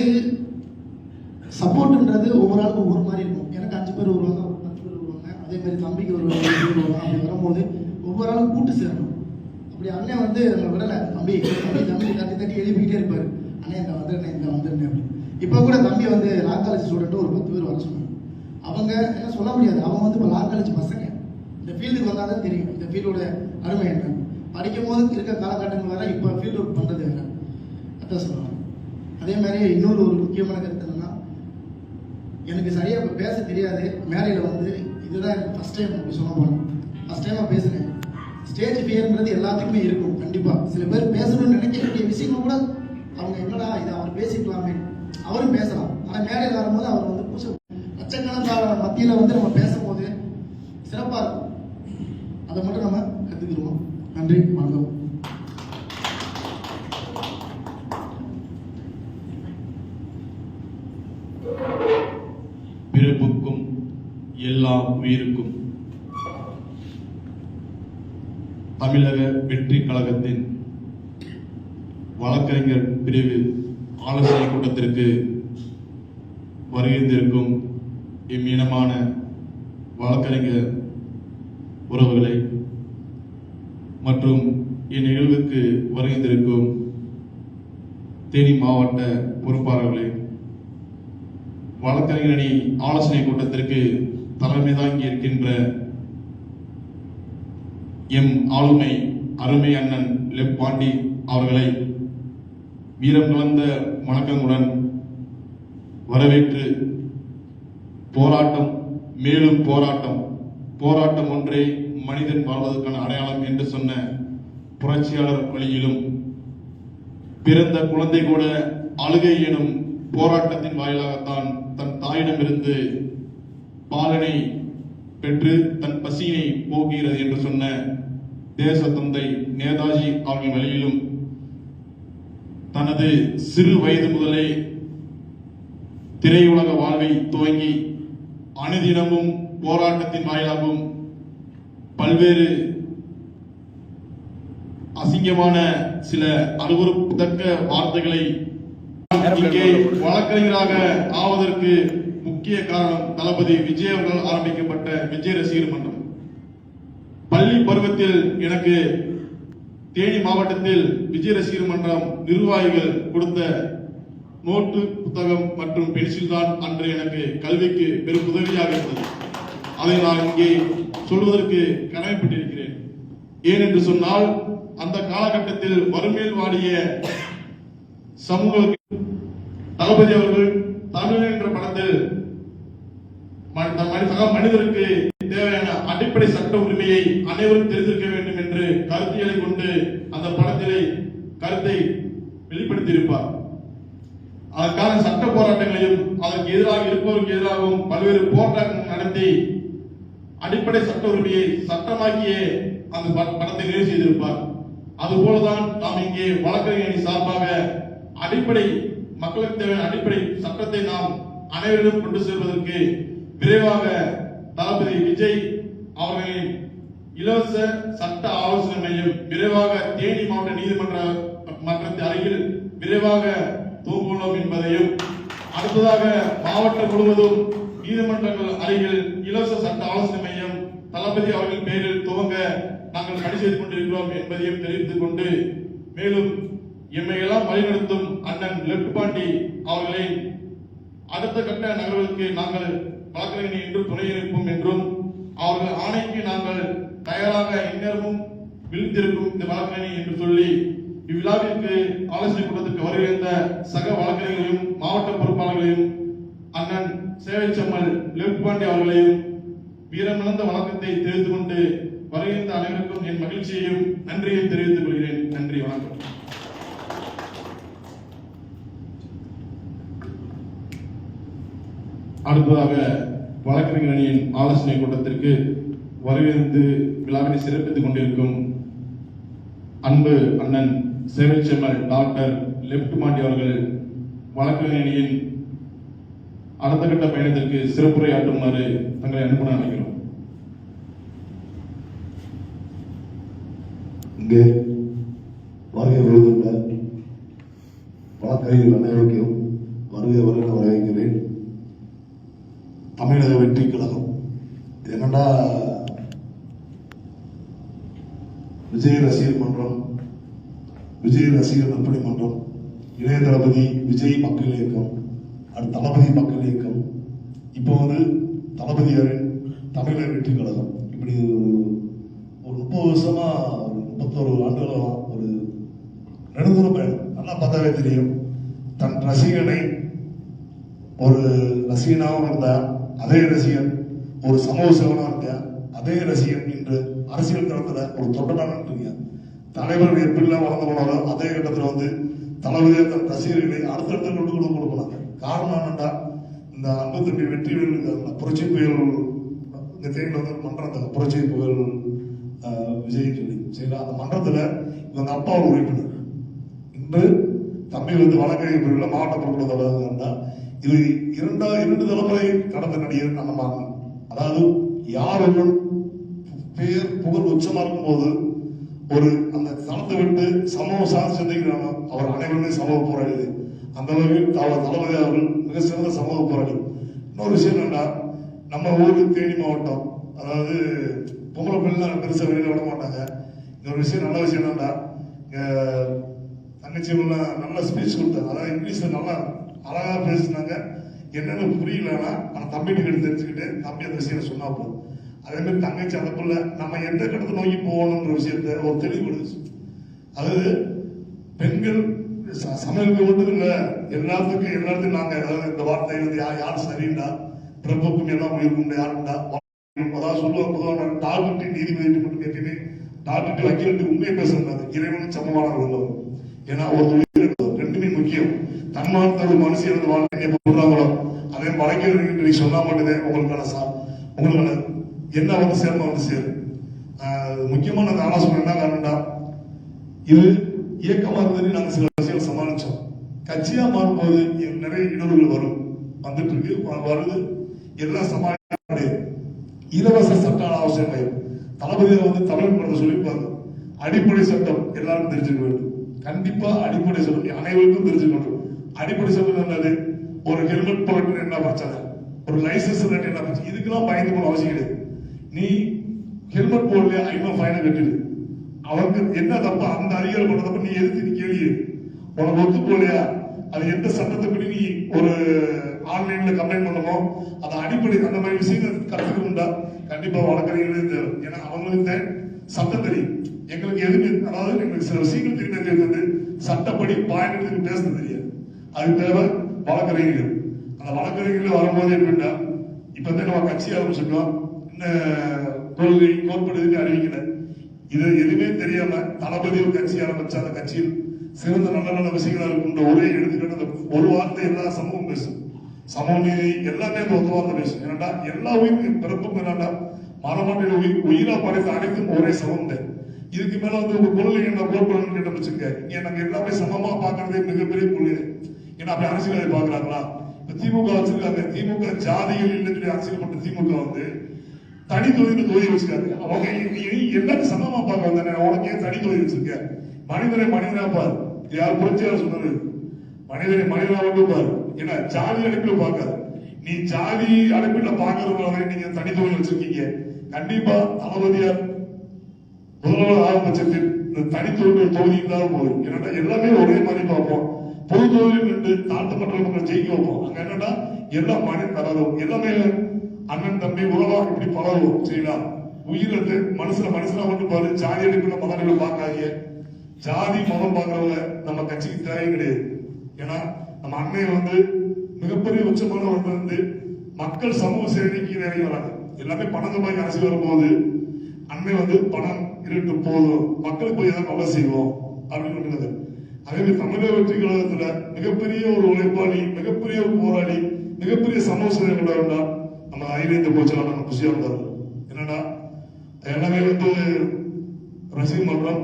சப்போர்ட்ன்றது ஒவ்வொரு ஆளுக்கும் ஒவ்வொரு மாதிரி இருக்கும். எனக்கு 5 பேர் வருவாங்க, 10 பேர் வருவாங்க. அதே மாதிரி தம்பிக்கு ஒரு 2 பேர் வருவாங்க. அப்படி வரும்போது ஒவ்வொரு ஆளும் கூட்டு சேரணும். அப்படி அண்ணன் வந்து நம்ம விடலை, தம்பி தட்டி எழுப்பிக்கிட்டே இருப்பாரு, அண்ணன் இந்த வந்துடுறேன் இந்த வந்துடுறேன் அப்படி. இப்போ கூட தம்பி வந்து லா காலேஜ் ஸ்டூடெண்ட் ஒரு 10 பேர் வர சொன்னாங்க. அவங்க என்ன சொல்ல முடியாது, அவங்க வந்து இப்போ லா காலேஜ் பசங்க. இந்த ஃபீல்டுக்கு வந்தால் தான் தெரியும் இந்த ஃபீல்டோட அருமை என்ன. படிக்கும் போது இருக்க காலகட்டங்கள் வேற, இப்போ ஃபீல்டு ஒர்க் பண்ணுறது வேற. அதான் சொல்லுவாங்க. அதே மாதிரி இன்னொரு ஒரு முக்கியமான கருத்து என்னன்னா, எனக்கு சரியாக இப்போ பேச தெரியாது. மேலையில் வந்து இதுதான் எனக்கு ஃபர்ஸ்ட் டைம் அப்படி சொல்ல போனேன். ஃபர்ஸ்ட் டைமாக பேசுகிறேன். ஸ்டேஜ் ஃபியர்ன்றது எல்லாத்துக்குமே இருக்கும் கண்டிப்பாக. சில பேர் பேசணும்னு நினைக்கக்கூடிய விஷயங்கள் கூட அவங்க என்னடா இதை அவர் பேசிக்கலாமே, அவரும் பேசலாம். ஆனால் மேடையில் வரும்போது அவர் வந்து பூச லட்சக்கணக்கான மத்தியில் வந்து நம்ம பேசும்போது சிறப்பாக இருக்கும். அதை மட்டும் நம்ம கற்றுக்கிடுவோம். நன்றி, வணக்கம். பிறப்புக்கும் எல்லா உயிருக்கும் தமிழக வெற்றி கழகத்தின் வழக்கறிஞர் பிரிவு ஆலோசனை கூட்டத்திற்கு வருகின்றிருக்கும் இம்மீனமான வழக்கறிஞர் உறவுகளை மற்றும் இந்நிகழ்வுக்கு வருகின்றிருக்கும் தேனி மாவட்ட பொறுப்பாளர்களே, வழக்கறிஞர் அணி ஆலோசனை கூட்டத்திற்கு தலைமை தாங்கி இருக்கின்ற எம் ஆளுமை அருமை அண்ணன் லெப் பாண்டி அவர்களை வீரம் கலந்த வணக்கங்களுடன் வரவேற்று, போராட்டம் மேலும் போராட்டம், போராட்டம் ஒன்றே மனிதன் வாழ்வதற்கான அடையாளம் என்று சொன்ன புரட்சியாளர் வழியிலும் பிறந்த குழந்தை கூட அழுகை எனும் போராட்டத்தின் வாயிலாகத்தான் தன் தாயிடமிருந்து பாலனை பெற்று தன் பசியினை போக்குகிறது என்று சொன்ன தேச தந்தை நேதாஜி அவர்கள் வழியிலும் தனது சிறு வயது முதலே திரையுலக வாழ்வை துவங்கி அனுதினமும் போராட்டத்தின் வாயிலாகவும் பல்வேறு அசிங்கமான சில அருவருப்புத்தக்க வார்த்தைகளை இங்கே வழக்கறிஞராக ஆவதற்கு முக்கிய காரணம் தளபதி விஜய் அவர்கள் ஆரம்பிக்கப்பட்ட விஜய் ரசிகர் மன்றம். பள்ளி பருவத்தில் எனக்கு தேனி மாவட்டத்தில் விஜய் ரசிகர் மன்றம் நிர்வாகிகள் கொடுத்த நோட்டு புத்தகம் மற்றும் பென்சில் தான் அன்று எனக்கு கல்விக்கு பெரும் உதவியாக இருந்தது. அதை நான் இங்கே சொல்வதற்கு கடமைப்பட்டிருக்கிறேன். ஏனென்று சொன்னால் அந்த காலகட்டத்தில் வறுமையில் வாடிய சமூக தளபதி அவர்கள் தமிழ் என்ற படத்தில் மனிதருக்கு தேவையான அடிப்படை சட்ட உரிமையை அனைவரும் தெரிந்திருக்க வேண்டும் என்று கருத்தியலை கொண்டு அந்த படத்திலே கருத்தை வெளிப்படுத்தியிருப்பார். அதற்கான சட்ட போராட்டங்களையும் அதற்கு எதிராக இருப்பவருக்கு எதிராகவும் பல்வேறு போராட்டங்கள் நடத்தி அடிப்படை சட்ட உரிமையை சட்டமாக்கிய அந்த படத்தை நிறைவு செய்திருப்பார். அதுபோலதான் நாம் இங்கே வழக்கறிஞர் சார்பாக அடிப்படை மக்களுக்கு தேவையான அடிப்படை சட்டத்தை நாம் அனைவரிடம் கொண்டு செல்வதற்கு விரைவாக தளபதி விஜய் அவர்களின் இலவச சட்ட ஆலோசனை மையம் விரைவாக தேனி மாவட்ட நீதிமன்ற மன்றத்தின் அருகில் விரைவாக துவங்குள்ளோம் என்பதையும், அடுத்ததாக மாவட்டம் முழுவதும் நீதிமன்றங்கள் அருகில் இலவச சட்ட ஆலோசனை மையம் தளபதி அவர்கள் பெயரில் துவங்க நாங்கள் பணி செய்து கொண்டிருக்கிறோம் என்பதையும் தெரிவித்துக் கொண்டு, மேலும் எம்மையெல்லாம் வழிநடத்தும் அண்ணன் லெப்ட் பாண்டி அவர்களை அடுத்த கட்ட நகர்வுக்கு நாங்கள் வழக்கறிஞர் என்று துணை இருப்போம் என்றும், அவர்கள் ஆணைக்கு நாங்கள் தயாராக இந்நேரமும் விழித்திருக்கும் இந்த வழக்கறிஞர் என்று சொல்லி இவ்விழாவிற்கு ஆலோசனை கூட்டத்திற்கு வருகின்ற சக வழக்கறிஞர்களையும் மாவட்ட பொறுப்பாளர்களையும் அண்ணன் சேவைச்சம்மல் லெப்ட் பாண்டி அவர்களையும் வீரமிழந்த வழக்கத்தை தெரிவித்துக் கொண்டு வருகின்ற அனைவருக்கும் என் மகிழ்ச்சியையும் நன்றியையும் தெரிவித்துக் கொள்கிறேன். நன்றி, வணக்கம். அடுத்ததாக வழக்கறிஞர் அணியின் ஆலோசனை கூட்டத்திற்கு வருகிறது விழாவினை சிறப்பித்துக் கொண்டிருக்கும் அன்பு அண்ணன் சேவைச்செம்மல் டாக்டர் லெப்ட் பாண்டி அவர்கள் வழக்கறிஞர் அணியின் அடுத்த கட்ட பயணத்திற்கு சிறப்புரையாற்றுமாறு தங்களை அனுப்புன அழைக்கிறோம். இங்கே வருகை வருகின்ற வழக்கறிஞர்கள் அனைவருக்கும் வருகை வரவேற்கிறேன். தமிழக வெற்றி கழகம் என்னடா விஜய் ரசிகர் மன்றம், விஜய் ரசிகர் நற்பணி மன்றம், இளைய தளபதி விஜய் மக்கள் இயக்கம், அடுத்த தளபதி மக்கள் இயக்கம், இப்போ வந்து தளபதியாரின் தமிழக வெற்றி கழகம், இப்படி ஒரு 30 வருஷமா 31 ஆண்டுகளா ஒரு நெடுந்தூர பயணம். நல்லா பார்த்தாவே தெரியும். தன் ரசிகனை ஒரு ரசிகனாகவும் இருந்தா அதே ரசிகன் ஒரு சமூக சேவனா இருக்க அதே ரசிகன் இன்று அரசியல் களத்துல ஒரு தொண்டனாக இருக்கீங்க. தலைவர் எப்படிலாம் வளர்ந்து போனாரோ அதே கட்டத்தில் வந்து தளபதியை தன் ரசிகர்களை அடுத்தடுத்த கொண்டு கொடுப்பாங்க. காரணம் என்னன்னா இந்த 58 வெற்றி புரட்சி புயல் இந்த தேனியில் வந்து மன்றம் புரட்சி புயல் விஜய் சொல்லி சரிங்களா, அந்த மன்றத்துல இவங்க அப்பாவோட உறுப்பினர் இன்று தம்பி வந்து வழக்கறிஞர் பிரிவில் மாவட்ட பொறுப்புள்ள இது 2 தலைமுறை கடந்த நடிகர் நம்ம. அதாவது யார் பேர் புகழ் உச்சமா இருக்கும் போது ஒரு அந்த தளத்தை விட்டு சமூக சார்ந்து சிந்திக்கிறானோ அவர் அனைவருமே சமூக போராளி. அந்த வகையில் தளபதி அவர்கள் மிக சிறந்த சமூக போராளி. இன்னொரு விஷயம் என்னன்னா, நம்ம ஊரு தேனி மாவட்டம், அதாவது பொம்பளை பிள்ளைலாம் பெருசா வெளியில விட மாட்டாங்க. இன்னொரு விஷயம், நல்ல விஷயம் என்னன்னா, தங்கச்சி நல்ல ஸ்பீச் கொடுத்தாங்க. அதாவது இங்கிலீஷ்ல நல்லா அழகா பேசினாங்க. என்னன்னு புரியலன்னா ஆனா தம்பிட்டு கிட்ட தெரிஞ்சுக்கிட்டு தம்பி அந்த விஷயம் சொன்னாப்போ, அதே மாதிரி தங்கச்சி அந்த பிள்ளை நம்ம எந்த கட்டத்தை நோக்கி போகணுன்ற விஷயத்த ஒரு தெளிவுபடுச்சு. அதாவது பெண்கள் சமையலுக்கு ஒன்றும் இல்லை, எல்லாத்துக்கும் நாங்க, அதாவது இந்த வார்த்தை வந்து யார் சரிண்டா, பிறப்புக்கும் எல்லாம் உயிருக்கும் யாருண்டா, அதாவது சொல்லுவாங்க பொதுவாக டாக்டர் நீதிபதி மட்டும் கேட்குது, டாக்டர் வக்கீல் உண்மையை பேசுறாங்க, இறைவனும் சமமானவர்கள். ஏன்னா ஒரு உயிர் ரெண்டுமே முக்கியம். தன்மானத்தோட மனுஷன் இருந்து வாழ்க்கை சொல்றாங்களோ அதே வழக்கில் நீ சொன்னா மட்டுதே உங்களுக்கான என்ன வந்து சேர்மா வந்து சேரும். முக்கியமான அந்த ஆலோசனை என்ன காரணம்டா, இது இயக்கமா இருந்தது. நாங்க சில விஷயங்கள் சமாளிச்சோம். கட்சியா மாறும்போது நிறைய இடர்கள் வரும், வந்துட்டு இருக்கு, வருது, எல்லாம் சமாளிக்க. இலவச சட்ட அவசியம். தளபதியை வந்து தமிழ் படத்தை சொல்லியிருப்பாங்க, அடிப்படை சட்டம் எல்லாரும் தெரிஞ்சுக்க வேண்டும். கண்டிப்பா அடிப்படை சட்டம் அனைவருக்கும் தெரிஞ்சுக்கணும். அடிப்படை சட்டம் என்னது, ஒரு ஹெல்மெட் போட்டு என்ன பிரச்சனை, ஒரு லைசன்ஸ் என்ன பிரச்சனை, இதுக்கெல்லாம் பயந்து போன அவசியம் கிடையாது. நீ ஹெல்மெட் போடலையா 500 ஃபைனை கட்டிடு. அவருக்கு என்ன தப்பு, அந்த அதிகாரம் பண்ண தப்பு நீ எதிர்த்து நீ கேள்வி உனக்கு ஒத்து போலையா, அது எந்த சட்டத்துப்படி நீ ஒரு ஆன்லைன்ல கம்ப்ளைண்ட் பண்ணணுமோ அது அடிப்படை அந்த மாதிரி விஷயங்கள் கற்றுக்கணும்டா. கண்டிப்பா வழக்கறிஞர்களே தேவை. ஏன்னா அவங்களுக்கு சட்டம் தெரியும், எங்களுக்கு எதுவுமே, அதாவது எங்களுக்கு சில விஷயங்கள் தெரியாது, சட்டப்படி பாயிண்ட் பேச தெரியாது. அது தேவை வழக்கறிஞர்கள். அந்த வழக்கறிஞர்கள் வரும்போது எப்படின்னா, இப்ப நம்ம கட்சி ஆரம்பிச்சிருக்கோம், கொள்கை கோட்பாடு அறிவிக்கல, இது எதுவுமே தெரியாம தளபதி ஒரு கட்சி ஆரம்பிச்சா அந்த கட்சியில் சிறந்த நல்ல நல்ல விஷயங்களா இருக்குன்ற ஒரே எடுத்துக்கிட்டு ஒரு வார்த்தை எல்லா சமூகம் பேசும், சமூக நீதி எல்லாமே ஒரு வார்த்தை பேசும். ஏன்னாடா எல்லா உயிருக்கு பிறப்பும் என்னடா மரமாட்டில் உயிரா படைத்த அனைத்தும் ஒரே சமம் தான். இதுக்கு மேல வந்து உங்க கொள்கை என்ன கோட்பாடு கேட்ட வச்சிருக்க, இங்க நாங்க எல்லாமே சமமா பாக்குறதே மிகப்பெரிய கொள்கை. ஏன்னா அப்படி அரசியல் பாக்குறாங்களா, இப்ப திமுக வச்சிருக்காங்க, திமுக ஜாதிகள் இல்லைன்னு அரசியல் பண்ற திமுக வந்து தனி தொகுதி வச்சிருக்காங்க. அவங்க எல்லாரும் சமமா பார்க்க வந்தானே, உனக்கு ஏன் தனி தொகுதி வச்சிருக்க, மனிதனை மனிதனா பாரு, யார் புரட்சியாளர் சொன்னது, மனிதனை மனிதனா வந்து பாரு. ஏன்னா ஜாதி அடிப்பில் பார்க்காது, நீ ஜாதி அடிப்பில் பாக்குறதுனால நீங்க தனி தொகுதி வச்சிருக்கீங்க. கண்டிப்பா தளபதியார் முதல்வர் ஆகும் பட்சத்தில் இந்த தனி தொகுதி இருந்தாலும் போதும். ஏன்னா எல்லாமே ஒரே மாதிரி பார்ப்போம். பொது தொகுதியில் நின்று தாழ்த்தப்பட்ட மக்கள் ஜெயிக்க வைப்போம். அங்க என்னன்னா எல்லாம் மனித எல்லாமே அண்ணன் தம்பி உறவா இப்படி பழகும். சரிங்களா, உயிரிழந்து மனுஷனா மட்டும் பாரு, ஜாதி அடிப்பில் மதங்களை பார்க்காதீங்க. ஜாதி மதம் பார்க்கறவங்க நம்ம கட்சிக்கு தேவை கிடையாது. ஏன்னா நம்ம அன்னை வந்து மிகப்பெரிய உச்சமான வந்து மக்கள் சமூக சேவைக்கு நிறைய வராங்க. எல்லாமே பணம் மாதிரி அரசியல் வரும்போது அன்னை வந்து பணம் இருக்கு போதும், மக்களுக்கு போய் ஏதாவது நல்லா செய்வோம் அப்படின்னு. அதே மாதிரி தமிழக வெற்றி கழகத்துல மிகப்பெரிய ஒரு உழைப்பாளி, மிகப்பெரிய ஒரு போராளி, மிகப்பெரிய சமூக சேவை கொண்டாடுறா நம்ம ஐநேந்து போச்சாலும் நம்ம குஷியா இருந்தாரு. என்னன்னா எல்லாமே வந்து ரசிகர் மன்றம்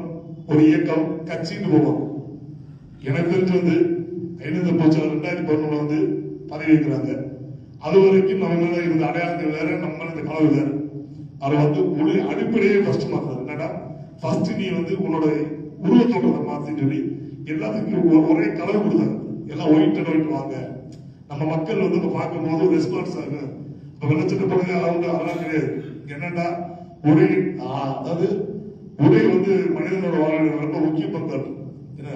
ஒரு இயக்கம் கட்சின்னு போவோம். எனக்கு தெரிஞ்சு வந்து ஐநேந்து போச்சாலும் 2011 வந்து பதவி வைக்கிறாங்க. அது வரைக்கும் நம்ம மேல இருந்த அடையாளங்கள் வேற, நம்ம இந்த கனவு வேற. அது வந்து அடிப்படையே ஃபர்ஸ்ட் மாத்தாரு. என்னடா ஃபர்ஸ்ட் நீ வந்து உன்னோட உருவத்தோட மாத்தின்னு சொல்லி எல்லாத்துக்கும் ஒரே கலர் கொடுத்தாங்க. எல்லாம் ஒயிட் வாங்க, நம்ம மக்கள் வந்து பார்க்கும் போது ரெஸ்பான்ஸ் ஆகும். இப்ப வெள்ளச்சட்ட பகுதி அதெல்லாம் கிடையாது. என்னன்னா உடை, அதாவது உடை வந்து மனிதனோட வாழ்க்கை ரொம்ப முக்கிய பங்காற்று.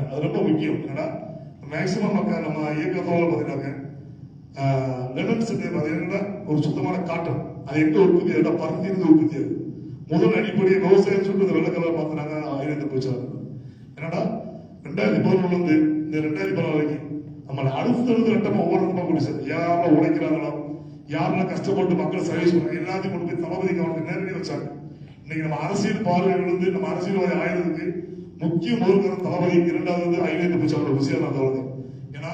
அது ரொம்ப முக்கியம். என்னன்னா மேக்சிமம் மக்கள் நம்ம இயக்கத்தோட பார்த்தீங்கன்னா லெனன் சட்டை பார்த்தீங்கன்னா ஒரு சுத்தமான காட்டன், அது எங்க உற்பத்தி ஆகுது, பருத்தி இருந்து உற்பத்தி ஆகுது. முதல் அடிப்படையை விவசாயம் சொல்லிட்டு வெள்ளக்கலர் மாத்தினாங்க. ஆயிரத்தி போச்சாங்க. என்னடா 2011 வந்து இந்த 2014 வரைக்கும் நம்ம அடுத்தடுத்து ரெட்டமா ஒவ்வொரு ரெட்டமா குடிச்சு யாரெல்லாம் உழைக்கிறாங்களோ, யாரெல்லாம் கஷ்டப்பட்டு மக்கள் சர்வீஸ் பண்ணாங்க, எல்லாத்தையும் கொண்டு போய் தளபதி கவர்மெண்ட் நேரடி வச்சாங்க. இன்னைக்கு நம்ம அரசியல் பார்வையில் வந்து நம்ம அரசியல்வாதி ஆயிரத்துக்கு முக்கிய முதல் தளபதி, இரண்டாவது வந்து ஐநேந்து போச்சாங்க விஷயம் நான் தோணுது. ஏன்னா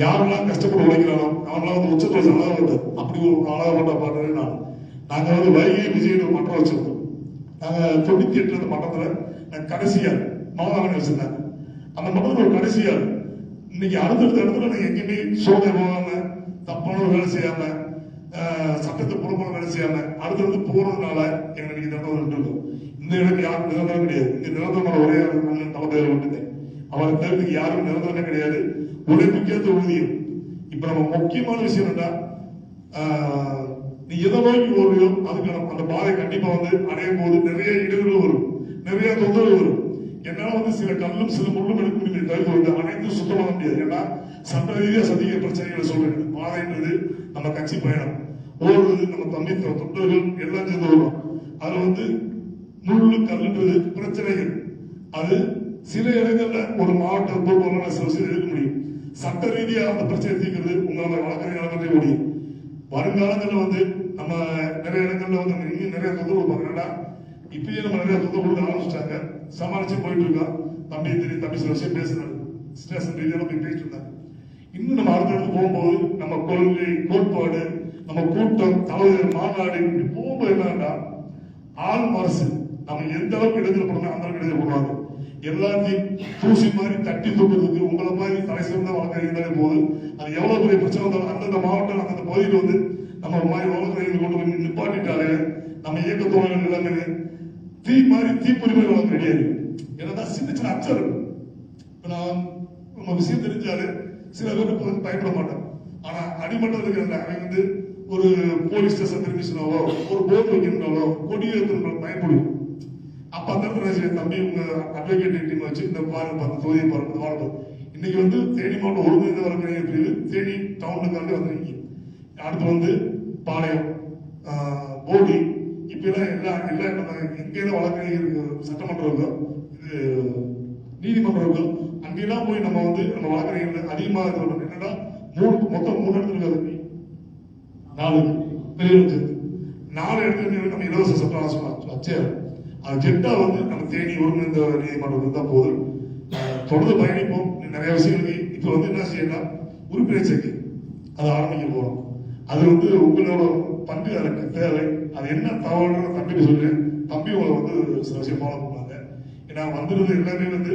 யாரெல்லாம் கஷ்டப்பட்டு உழைக்கிறானோ அவங்களாம் வந்து உச்சத்தோட அழகா வந்தார். அப்படி ஒரு அழகா பண்ண பாடுறேன் நான். நாங்க வந்து வைகை விஜய் ஒரு மன்றம் வச்சிருக்கோம். நாங்க 98 மன்றத்துல கடைசியா மௌனவன் வச்சிருந்தாங்க. அந்த மன்றத்துல ஒரு கடைசியா இன்னைக்கு அடுத்தடுத்த இடத்துல நாங்க எங்கேயுமே சோதனை போகாம, தப்பான வேலை செய்யாம, சட்டத்தை புறமான வேலை செய்யாம அடுத்தடுத்து போறதுனால எங்களுக்கு இந்த இடம் இருக்கும். இந்த இடத்துக்கு யாரும் நிரந்தரம் கிடையாது. இங்க நிரந்தரமான ஒரே தளபதியில் விட்டுட்டேன். அவரை தேர்தலுக்கு யாரும் நிரந்தரமே கிடையாது. உழைப்புக்கேற்ற ஊதியம். இப்ப நம்ம முக்கியமான விஷயம் என்னன்னா, நீ எதை நோக்கி ஓடுறியோ அதுக்கான அந்த பாதை கண்டிப்பா வந்து அடையும் போது நிறைய இடைவெளிகள் வரும், நிறைய தொந்தரவு வரும். என்னால வந்து சில கல்லும் சில முள்ளும் எடுக்க முடியும், தவிர்த்து வந்து அனைத்தும் சுத்தம் பண்ண முடியாது. ஏன்னா சட்ட ரீதியா சந்திக்க பிரச்சனைகளை சொல்றேன். பாதைன்றது நம்ம கட்சி பயணம், ஓடுறது நம்ம தம்பி தொண்டர்கள் எல்லாம் சேர்ந்து ஓடும். அதுல வந்து முள்ளு கல்லுன்றது பிரச்சனைகள். அது சில இடங்கள்ல ஒரு மாவட்டம் போக்குவரத்து சில விஷயம் எடுக்க முடியும். சட்ட ரீதியா அந்த பிரச்சனை தீர்க்கிறது உங்களால வழக்கறிஞர்களே முடியும். வருங்காலங்களில் வந்து நம்ம நிறைய இடங்கள்ல வந்து இன்னும் நிறைய தொந்தரவு பாக்குறா. இப்பயே நம்ம நிறைய தொந்தரவு கொடுக்க ஆரம்பிச்சிட்டாங்க. சமாளிச்சு போயிட்டு இருக்கோம். தம்பி தெரியும், தம்பி சில விஷயம் பேசுறாரு, ஸ்டேஷன் ரீதியாக போய் பேசிட்டு இருந்தாங்க. இன்னும் நம்ம அடுத்தடுத்து போகும்போது நம்ம கொள்கை கோட்பாடு, நம்ம கூட்டம், தலைவர் மாநாடு இப்படி போகும்போது என்னன்னா ஆள் அரசு நம்ம எந்த அளவுக்கு இடத்துல போடணும் அந்த அளவுக்கு இடத்துல போடுவாங்க. எல்லாத்தையும் தூசி மாதிரி தட்டி தூக்குறதுக்கு உங்களை மாதிரி தலை சிறந்த வழக்கறிஞர்களே போது அது எவ்வளவு பெரிய பிரச்சனை வந்தாலும் அந்தந்த மாவட்டம் அந்தந்த பகுதியில் வந்து நம்ம மாதிரி வழக்கறிஞர்கள் கொண்டு போய் நிப்பாட்டிட்டாலே நம்ம இயக்க தோழர்கள் எல்லாமே தீ மாதிரி தீப்பொறி மாதிரி வழக்கு ரெடியா இருக்கு. ஏன்னா சின்ன சின்ன அச்சம் இருக்கும். நான் நம்ம விஷயம் தெரிஞ்சாலே சில பேருக்கு வந்து பயப்பட மாட்டோம். ஆனா அடிமட்டம் இருக்கிற அவங்க வந்து ஒரு போலீஸ் ஸ்டேஷன் பெர்மிஷனாவோ ஒரு போர்டு வைக்கணும்னாலோ கொடி ஏற்றணும் பயப்படுவோம். அப்ப அந்த இடத்துல தம்பி உங்க அட்வொகேட் டீம் வச்சு இந்த பாருங்க தொகுதியை பாருங்க வாழ்க்கை இன்னைக்கு வந்து தேனி மாவட்டம் ஒருங்கிணைந்த வழக்கறிஞர் பிரிவு தேனி டவுனுக்காண்டி வந்துருக்கீங்க. அடுத்து வந்து பாளையம், போடி, இப்ப எல்லாம் எங்கேயும் வழக்கறிஞர் சட்டமன்றங்கள் இது நீதிமன்றங்கள் அங்கெல்லாம் போய் நம்ம வந்து நம்ம வழக்கறிஞர்கள் அதிகமாக என்னன்னா மொத்தம் 3 இடத்துல இருக்காது, 4 பெரிய 4 இடத்துல நம்ம இலவச சட்ட ஆலோசனை வச்சே அது ஜெட்டா வந்து நம்ம தேனி ஒருங்கிணைந்த நீதிமன்றத்தில் தான் போதும். தொடர்ந்து பயணிப்போம். நிறைய விஷயங்களுக்கு இப்ப வந்து என்ன செய்யலாம், உறுப்பினர் சேர்க்கை அதை ஆரம்பிக்க போறோம். அது வந்து உங்களோட பங்கு எனக்கு தேவை. அது என்ன தகவல் தம்பி சொல்றேன். தம்பி உங்களை வந்து சில விஷயம் ஃபாலோ பண்ணாங்க. ஏன்னா வந்துருது எல்லாமே வந்து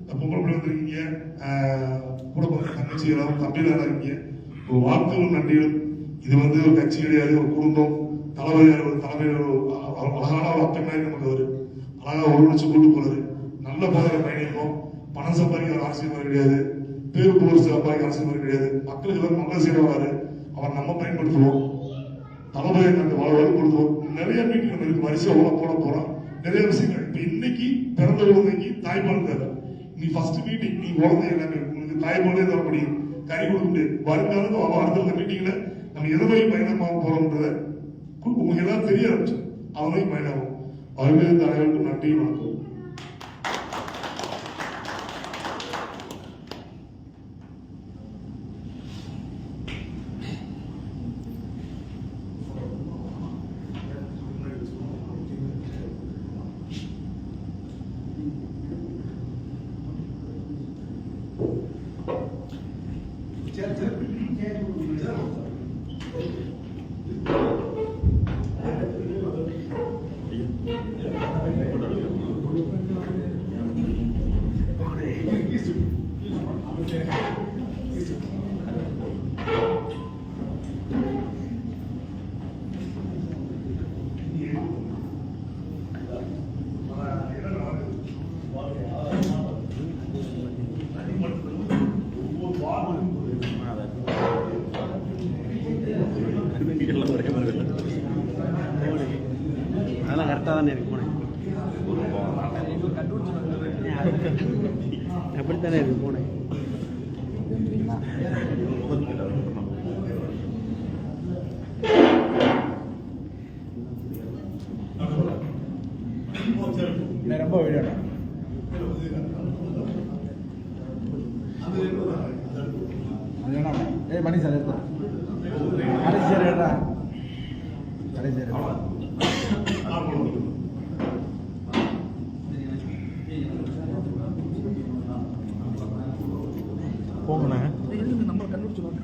பொம்பளை வந்துருக்கீங்க, கூட தங்கச்சி எல்லாரும் தம்பியில இருக்கீங்க. ஒரு வாழ்த்துகளும் நன்றிகளும். இது வந்து ஒரு கட்சி கிடையாது, ஒரு குடும்பம். தலைமையில் அழகான ஒரு அப்பை மாதிரி நமக்கு அவரு அழகா ஒருங்கிணைச்சு கூட்டு போறாரு. நல்ல பாதையில பயணிப்போம். பணம் சம்பாதிக்கிற அரசியல் மாதிரி கிடையாது, பேரு புகழ் சம்பாதிக்கிற அரசியல் மாதிரி கிடையாது. மக்களுக்கு எல்லாம் நல்ல செய்ய வராரு. அவர் நம்ம பயன்படுத்துவோம். தலைமையை கண்டு வளர்வு கொடுத்தோம். நிறைய மீட்டிங் நம்ம இருக்கு, வரிசையா போட போறோம். நிறைய விஷயங்கள் இப்ப இன்னைக்கு பிறந்த குழந்தைக்கு தாய்ப்பால் தேவை. நீ ஃபர்ஸ்ட் மீட்டிங் நீ குழந்தை எல்லாமே உங்களுக்கு தாய்ப்பாலே தர முடியும், கறி கொடுக்க முடியும். வருங்காலத்தில் அடுத்த மீட்டிங்ல நம்ம எதை போய் பயணமாக போறோம்ன்றத உங்களுக்கு எல்லாம் தெரிய ஆரம்பிச்சு அவனை பயணம். அவர்களே இந்த அனைவருக்கும் நன்றி, வணக்கம். அதெல்லாம் கரெக்டாக தானே இருக்கு போனேன், அப்படித்தானே இருக்கு போனேன். ரொம்ப விளையாடும் அது வேணாம். மணி சார் எடுத்தா கடைசி சார் ஏடா கடைசி சார் போங்கண்ணா. நம்ம கண்டுபிடிச்சிடும்.